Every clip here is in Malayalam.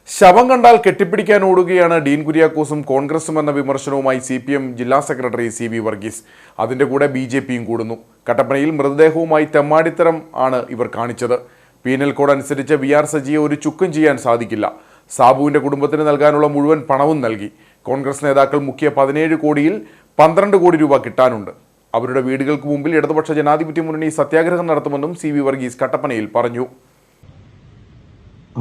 ശവം കണ്ടാൽ കെട്ടിപ്പിടിക്കാൻ ഓടുകയാണ് ഡീൻ കുര്യാക്കോസും കോൺഗ്രസും എന്ന വിമർശനവുമായി CPM ജില്ലാ സെക്രട്ടറി CV വർഗീസ്. അതിന്റെ കൂടെ BJPയും കൂടുന്നു. കട്ടപ്പനയിൽ മൃതദേഹവുമായി തെമ്മാടിത്തരം ആണ് ഇവർ കാണിച്ചത്. പീനൽ കോഡ് അനുസരിച്ച് VR സജിയെ ഒരു ചുക്കും ചെയ്യാൻ സാധിക്കില്ല. സാബുവിന്റെ കുടുംബത്തിന് നൽകാനുള്ള മുഴുവൻ പണവും നൽകി. കോൺഗ്രസ് നേതാക്കൾ മുഖ്യ 17 കോടിയിൽ 12 കോടി രൂപ കിട്ടാനുണ്ട്. അവരുടെ വീടുകൾക്ക് മുമ്പിൽ ഇടതുപക്ഷ ജനാധിപത്യ മുന്നണി സത്യാഗ്രഹം നടത്തുമെന്നും CV വർഗീസ് കട്ടപ്പനയിൽ പറഞ്ഞു.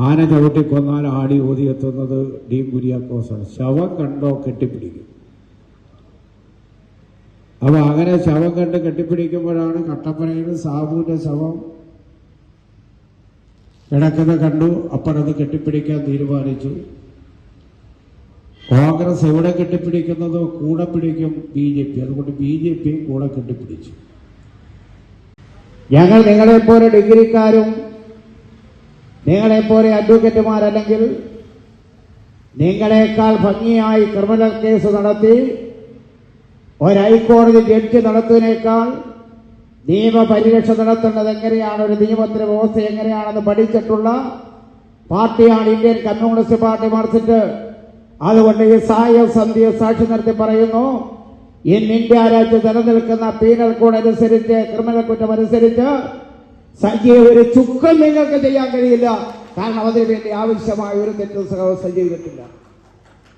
ആന ചവിട്ടിക്കൊന്നാൽ ആടി ഓതിയെത്തുന്നത് ഡീൻ കുര്യാക്കോസാണ്. ശവം കണ്ടോ കെട്ടിപ്പിടിക്കും. അപ്പൊ അങ്ങനെ ശവം കണ്ട് കെട്ടിപ്പിടിക്കുമ്പോഴാണ് കട്ടപ്പനയിൽ സാബുവിന്റെ ശവം കിടക്കുന്നത് കണ്ടു. അപ്പോഴത് കെട്ടിപ്പിടിക്കാൻ തീരുമാനിച്ചു. കോൺഗ്രസ് എവിടെ കെട്ടിപ്പിടിക്കുന്നതോ കൂടെ പിടിക്കും BJP. അതുകൊണ്ട് BJPയും കൂടെ കെട്ടിപ്പിടിച്ചു. ഞങ്ങൾ നിങ്ങളെപ്പോലെ ഡിഗ്രിക്കാരും നിങ്ങളെപ്പോലെ അഡ്വക്കേറ്റുമാരല്ലെങ്കിൽ നിങ്ങളെക്കാൾ ഭംഗിയായി ക്രിമിനൽ കേസ് നടത്തി ഒരു ഹൈക്കോടതി ജഡ്ജി നടത്തുന്നതിനേക്കാൾ നിയമപരിരക്ഷ നടത്തേണ്ടത് എങ്ങനെയാണ്, ഒരു നിയമത്തിന്റെ വ്യവസ്ഥ എങ്ങനെയാണെന്ന് പഠിച്ചിട്ടുള്ള പാർട്ടിയാണ് ഇന്ത്യൻ കമ്മ്യൂണിസ്റ്റ് പാർട്ടി മാർക്സിസ്റ്റ്. അതുകൊണ്ട് ഈ സന്ധ്യ സാക്ഷി നിർത്തി പറയുന്നു, ഇന്ന് ഇന്ത്യ രാജ്യത്ത് നിലനിൽക്കുന്ന പീനൽ കോഡ് അനുസരിച്ച്, ക്രിമിനൽ കുറ്റം അനുസരിച്ച് സജിയെ ഒരു ചുക്കം നിങ്ങൾക്ക് ചെയ്യാൻ കഴിയില്ല. കാരണം അതിനുവേണ്ടി ആവശ്യമായ ഒരു തെറ്റും ചെയ്തിട്ടില്ല.